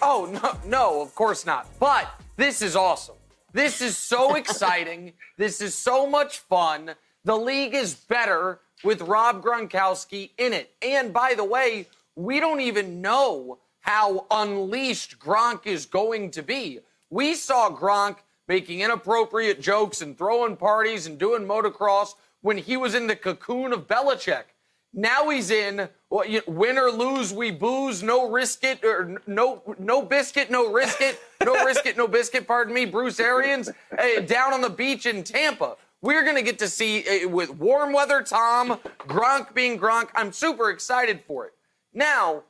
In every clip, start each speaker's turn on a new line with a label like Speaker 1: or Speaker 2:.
Speaker 1: Oh, no, of course not. But this is awesome. This is so exciting. This is so much fun. The league is better with Rob Gronkowski in it. And by the way, we don't even know how unleashed Gronk is going to be. We saw Gronk making inappropriate jokes and throwing parties and doing motocross when he was in the cocoon of Belichick. Now he's in win or lose, we booze, no risk it, or no biscuit, no risk it, no risk it, no biscuit, pardon me, Bruce Arians, down on the beach in Tampa. We're going to get to see, with warm weather Tom, Gronk being Gronk. I'm super excited for it. Now,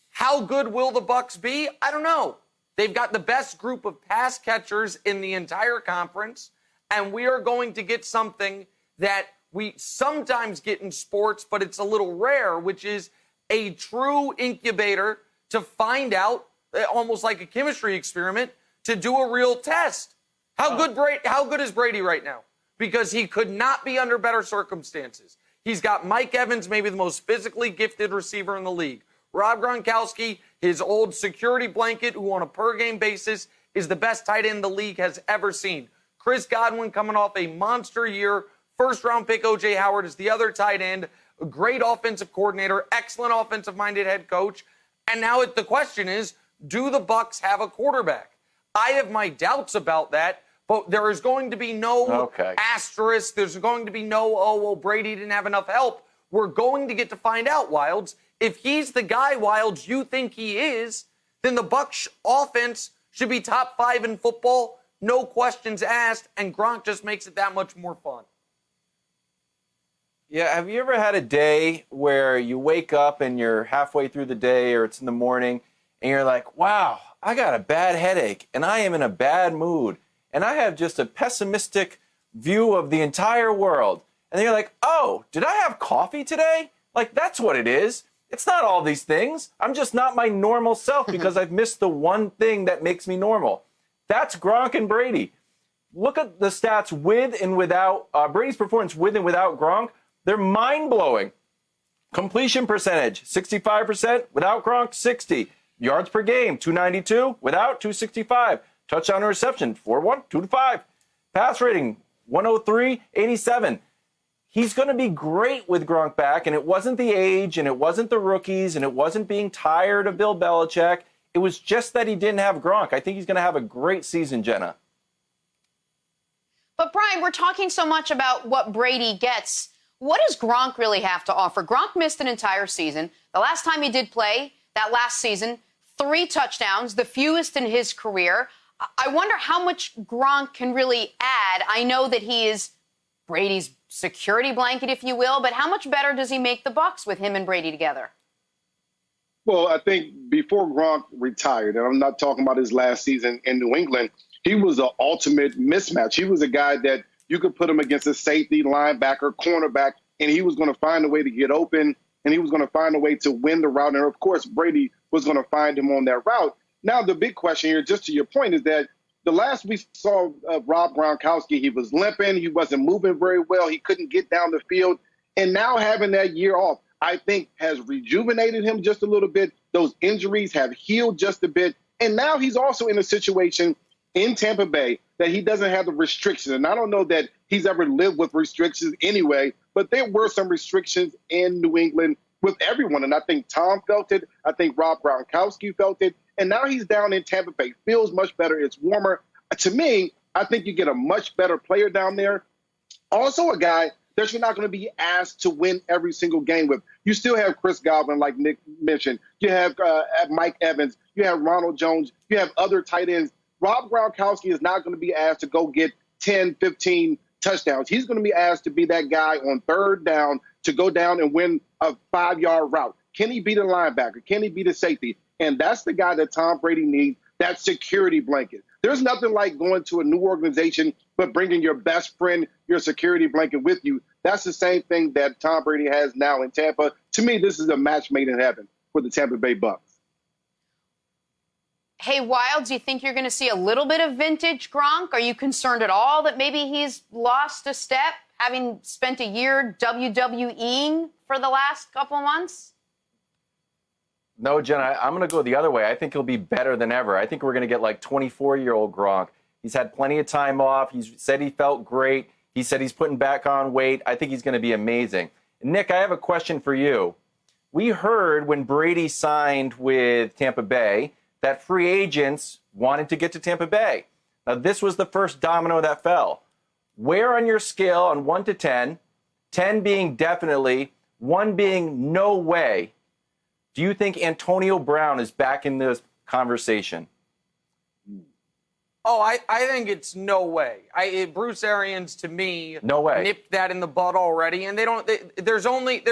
Speaker 1: how good will the Bucs be? I don't know. They've got the best group of pass catchers in the entire conference, and we are going to get something that we sometimes get in sports, but it's a little rare, which is a true incubator to find out, almost like a chemistry experiment, to do a real test. How good is Brady right now? Because he could not be under better circumstances. He's got Mike Evans, maybe the most physically gifted receiver in the league. Rob Gronkowski, his old security blanket, who on a per-game basis is the best tight end the league has ever seen. Chris Godwin coming off a monster year. First-round pick O.J. Howard is the other tight end. A great offensive coordinator, excellent offensive-minded head coach. And now the question is, do the Bucs have a quarterback? I have my doubts about that, but there is going to be no asterisk. There's going to be no, Brady didn't have enough help. We're going to get to find out, Wildes. If he's the guy, Wildes, you think he is, then the Bucs offense should be top 5 in football, no questions asked, and Gronk just makes it that much more fun.
Speaker 2: Yeah, have you ever had a day where you wake up and you're halfway through the day or it's in the morning and you're like, wow, I got a bad headache and I am in a bad mood and I have just a pessimistic view of the entire world. And then you're like, oh, did I have coffee today? Like, that's what it is. It's not all these things. I'm just not my normal self because I've missed the one thing that makes me normal. That's Gronk and Brady. Look at the stats with and without Brady's performance with and without Gronk. They're mind-blowing. Completion percentage, 65%. Without Gronk, 60. Yards per game, 292. Without, 265. Touchdown to reception, 4-1, 2-5. Pass rating, 103, 87. He's going to be great with Gronk back, and it wasn't the age, and it wasn't the rookies, and it wasn't being tired of Bill Belichick. It was just that he didn't have Gronk. I think he's going to have a great season, Jenna.
Speaker 3: But, Brian, we're talking so much about what Brady gets. What does Gronk really have to offer? Gronk missed an entire season. The last time he did play, that last season, 3 touchdowns, the fewest in his career. I wonder how much Gronk can really add. I know that he is Brady's security blanket, if you will, but how much better does he make the Bucs with him and Brady together?
Speaker 4: Well, I think before Gronk retired, and I'm not talking about his last season in New England, he was an ultimate mismatch. He was a guy that you could put him against a safety, linebacker, cornerback, and he was going to find a way to get open, and he was going to find a way to win the route. And, of course, Brady was going to find him on that route. Now, the big question here, just to your point, is that the last we saw Rob Gronkowski, he was limping. He wasn't moving very well. He couldn't get down the field. And now having that year off, I think, has rejuvenated him just a little bit. Those injuries have healed just a bit. And now he's also in a situation in Tampa Bay that he doesn't have the restrictions. And I don't know that he's ever lived with restrictions anyway, but there were some restrictions in New England with everyone. And I think Tom felt it. I think Rob Gronkowski felt it. And now he's down in Tampa Bay. Feels much better. It's warmer. To me, I think you get a much better player down there. Also a guy that you're not going to be asked to win every single game with. You still have Chris Godwin, like Nick mentioned. You have Mike Evans. You have Ronald Jones. You have other tight ends. Rob Gronkowski is not going to be asked to go get 10, 15 touchdowns. He's going to be asked to be that guy on third down to go down and win a 5-yard route. Can he be the linebacker? Can he be the safety? And that's the guy that Tom Brady needs, that security blanket. There's nothing like going to a new organization but bringing your best friend, your security blanket with you. That's the same thing that Tom Brady has now in Tampa. To me, this is a match made in heaven for the Tampa Bay Bucs.
Speaker 3: Hey, Wildes, do you think you're going to see a little bit of vintage Gronk? Are you concerned at all that maybe he's lost a step, having spent a year WWEing for the last couple of months?
Speaker 2: No, Jenna, I'm going to go the other way. I think he'll be better than ever. I think we're going to get like 24-year-old Gronk. He's had plenty of time off. He's said he felt great. He said he's putting back on weight. I think he's going to be amazing. Nick, I have a question for you. We heard when Brady signed with Tampa Bay that free agents wanted to get to Tampa Bay. Now, this was the first domino that fell. Where on your scale on 1 to 10, 10 being definitely, 1 being no way, do you think Antonio Brown is back in this conversation?
Speaker 1: Oh, I think it's no way. Bruce Arians, to me,
Speaker 2: no way,
Speaker 1: nipped that in the bud already. And there's only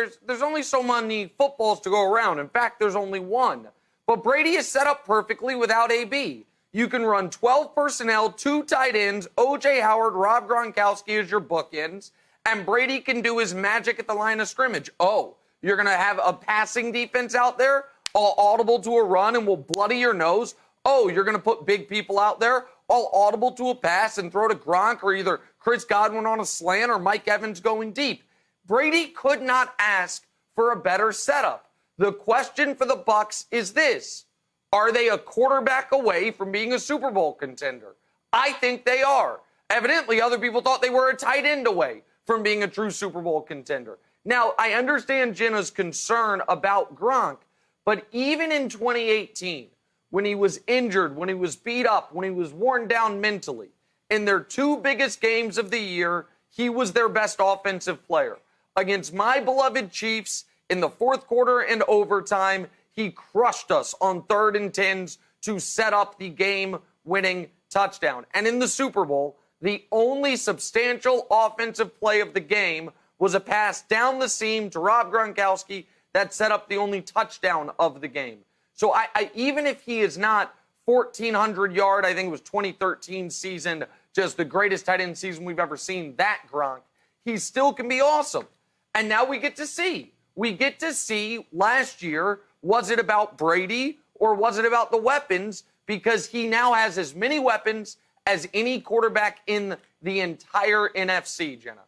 Speaker 1: so many footballs to go around. In fact, there's only one. But Brady is set up perfectly without AB. You can run 12 personnel, 2 tight ends, O.J. Howard, Rob Gronkowski as your bookends, and Brady can do his magic at the line of scrimmage. Oh, you're going to have a passing defense out there, all audible to a run and will bloody your nose. Oh, you're going to put big people out there, all audible to a pass and throw to Gronk or either Chris Godwin on a slant or Mike Evans going deep. Brady could not ask for a better setup. The question for the Bucs is this. Are they a quarterback away from being a Super Bowl contender? I think they are. Evidently, other people thought they were a tight end away from being a true Super Bowl contender. Now, I understand Jenna's concern about Gronk, but even in 2018, when he was injured, when he was beat up, when he was worn down mentally, in their 2 biggest games of the year, he was their best offensive player. Against my beloved Chiefs in the 4th quarter and overtime, he crushed us on 3rd and 10s to set up the game-winning touchdown. And in the Super Bowl, the only substantial offensive play of the game was a pass down the seam to Rob Gronkowski that set up the only touchdown of the game. So even if he is not 1,400-yard, I think it was 2013 season, just the greatest tight end season we've ever seen, that Gronk, he still can be awesome. And now we get to see. We get to see last year, was it about Brady or was it about the weapons? Because he now has as many weapons as any quarterback in the entire NFC, Jenna.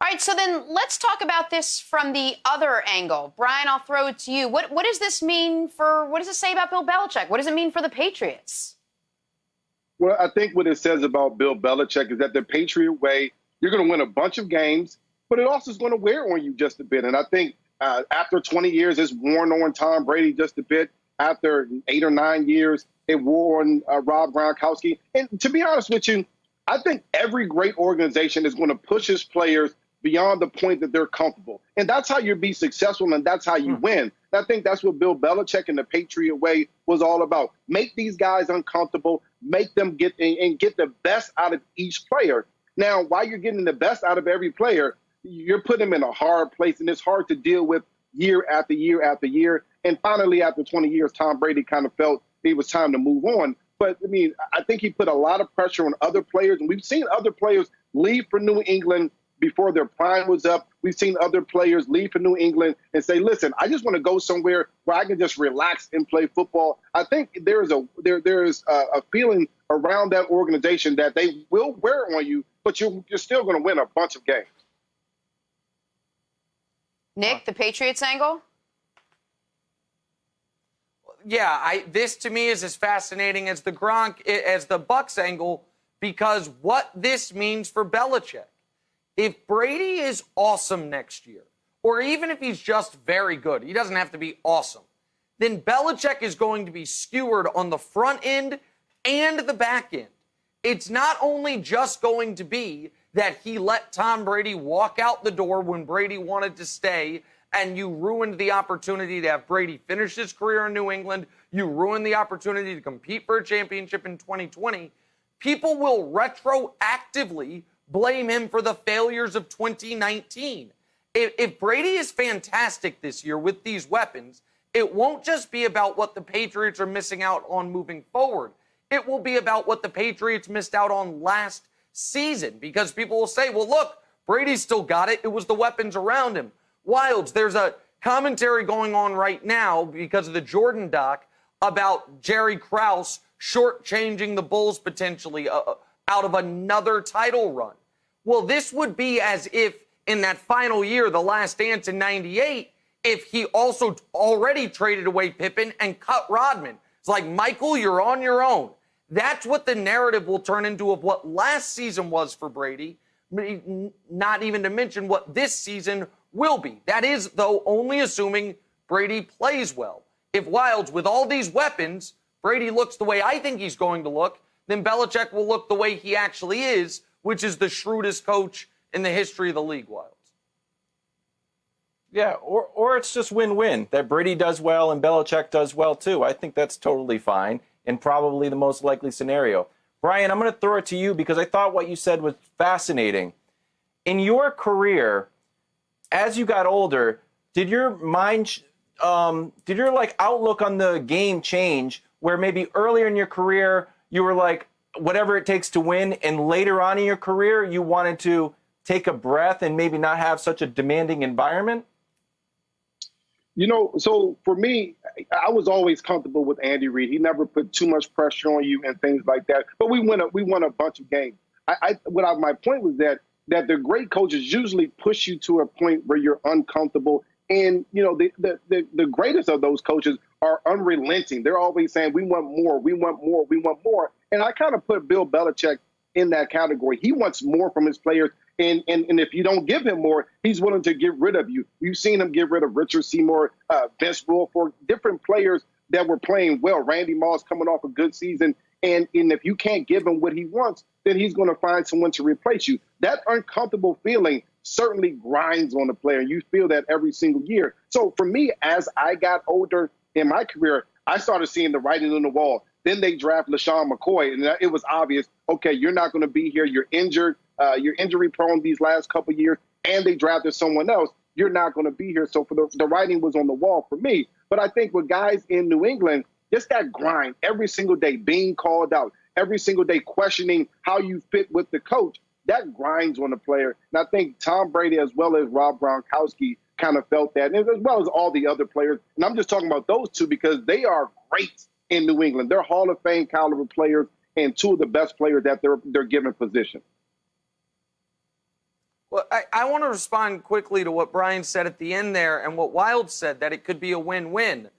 Speaker 3: All right, so then let's talk about this from the other angle. Brian, I'll throw it to you. What does this mean what does it say about Bill Belichick? What does it mean for the Patriots?
Speaker 4: Well, I think what it says about Bill Belichick is that the Patriot way, you're going to win a bunch of games, but it also is going to wear on you just a bit. And I think after 20 years, it's worn on Tom Brady just a bit. After 8 or 9 years, it wore on Rob Gronkowski. And to be honest with you, I think every great organization is going to push its players beyond the point that they're comfortable. And that's how you be successful, and that's how you win. And I think that's what Bill Belichick and the Patriot way was all about. Make these guys uncomfortable, make them get the best out of each player. Now, while you're getting the best out of every player, you're putting them in a hard place, and it's hard to deal with year after year after year. And finally, after 20 years, Tom Brady kind of felt it was time to move on. But, I mean, I think he put a lot of pressure on other players, and we've seen other players leave for New England before their prime was up. We've seen other players leave for New England and say, listen, I just want to go somewhere where I can just relax and play football. I think there is a feeling around that organization that they will wear on you, but you're still going to win a bunch of games.
Speaker 3: Nick, the Patriots angle?
Speaker 1: Yeah, this to me is as fascinating as the Bucs angle, because what this means for Belichick. If Brady is awesome next year, or even if he's just very good, he doesn't have to be awesome, then Belichick is going to be skewered on the front end and the back end. It's not only just going to be that he let Tom Brady walk out the door when Brady wanted to stay, and you ruined the opportunity to have Brady finish his career in New England. You ruined the opportunity to compete for a championship in 2020. People will retroactively blame him for the failures of 2019. If Brady is fantastic this year with these weapons, it won't just be about what the Patriots are missing out on moving forward. It will be about what the Patriots missed out on last season, because people will say, well, look, Brady's still got it. It was the weapons around him. Wildes, there's a commentary going on right now because of the Jordan doc about Jerry Krause shortchanging the Bulls potentially out of another title run. Well, this would be as if in that final year, the last dance in 98, if he also already traded away Pippen and cut Rodman. It's like, Michael, you're on your own. That's what the narrative will turn into of what last season was for Brady, not even to mention what this season will be. That is, though, only assuming Brady plays well. If Wildes, with all these weapons, Brady looks the way I think he's going to look, then Belichick will look the way he actually is, which is the shrewdest coach in the history of the league, Wildes.
Speaker 2: Yeah, or it's just win-win, that Brady does well and Belichick does well too. I think that's totally fine and probably the most likely scenario. Brian, I'm going to throw it to you because I thought what you said was fascinating. In your career, as you got older, did your mind, did your outlook on the game change where maybe earlier in your career you were like, whatever it takes to win, and later on in your career you wanted to take a breath and maybe not have such a demanding environment?
Speaker 4: So for me, I was always comfortable with Andy Reid. He never put too much pressure on you and things like that. But we won a bunch of games. My point was that the great coaches usually push you to a point where you're uncomfortable. And, the greatest of those coaches are unrelenting. They're always saying, we want more, we want more, we want more. And I kind of put Bill Belichick in that category. He wants more from his players. And if you don't give him more, he's willing to get rid of you. You've seen him get rid of Richard Seymour, Vince Wilfork, different players that were playing well. Randy Moss coming off a good season. And if you can't give him what he wants, then he's going to find someone to replace you. That uncomfortable feeling certainly grinds on the player. You feel that every single year. So for me, as I got older in my career, I started seeing the writing on the wall. Then they draft LaShawn McCoy, and it was obvious, okay, you're not going to be here. You're injured. You're injury prone these last couple of years, and they drafted someone else. You're not going to be here. So for the writing was on the wall for me. But I think with guys in New England, just that grind every single day, being called out, every single day questioning how you fit with the coach, that grinds on the player. And I think Tom Brady, as well as Rob Gronkowski, kind of felt that, and as well as all the other players. And I'm just talking about those two because they are great in New England. They're Hall of Fame caliber players and two of the best players that they're given position.
Speaker 1: Well, I want to respond quickly to what Brian said at the end there and what Wildes said, that it could be a win-win.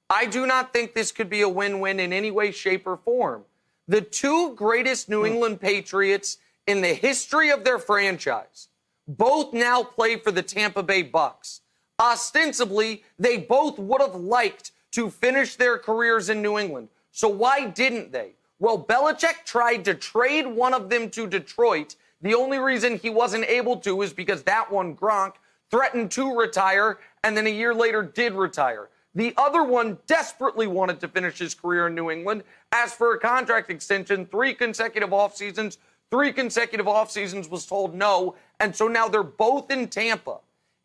Speaker 1: I do not think this could be a win-win in any way, shape, or form. The two greatest New England Patriots in the history of their franchise both now play for the Tampa Bay Bucs. Ostensibly, they both would have liked to finish their careers in New England. So why didn't they? Well, Belichick tried to trade one of them to Detroit. The only reason he wasn't able to is because that one, Gronk, threatened to retire and then a year later did retire. The other one desperately wanted to finish his career in New England, asked for a contract extension, 3 consecutive off seasons, was told no, and so now they're both in Tampa.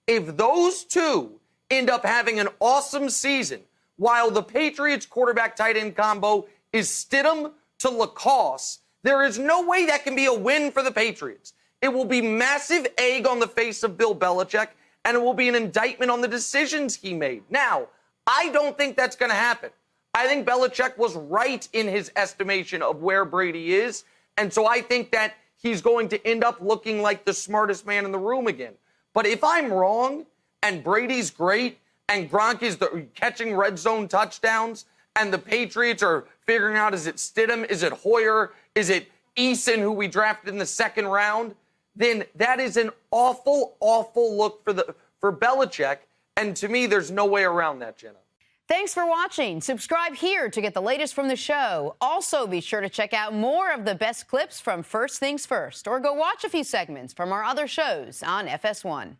Speaker 1: If those two end up having an awesome season, while the Patriots quarterback tight end combo is Stidham to Lacoste, there is no way that can be a win for the Patriots. It will be massive egg on the face of Bill Belichick, and it will be an indictment on the decisions he made. Now, I don't think that's going to happen. I think Belichick was right in his estimation of where Brady is, and so I think that he's going to end up looking like the smartest man in the room again. But if I'm wrong, and Brady's great, and Gronk is catching red zone touchdowns, and the Patriots are figuring out, is it Stidham, is it Hoyer, is it Eason, who we drafted in the second round, then that is an awful, awful look for Belichick. And to me, there's no way around that, Jenna.
Speaker 3: Thanks for watching. Subscribe here to get the latest from the show. Also, be sure to check out more of the best clips from First Things First, or go watch a few segments from our other shows on FS1.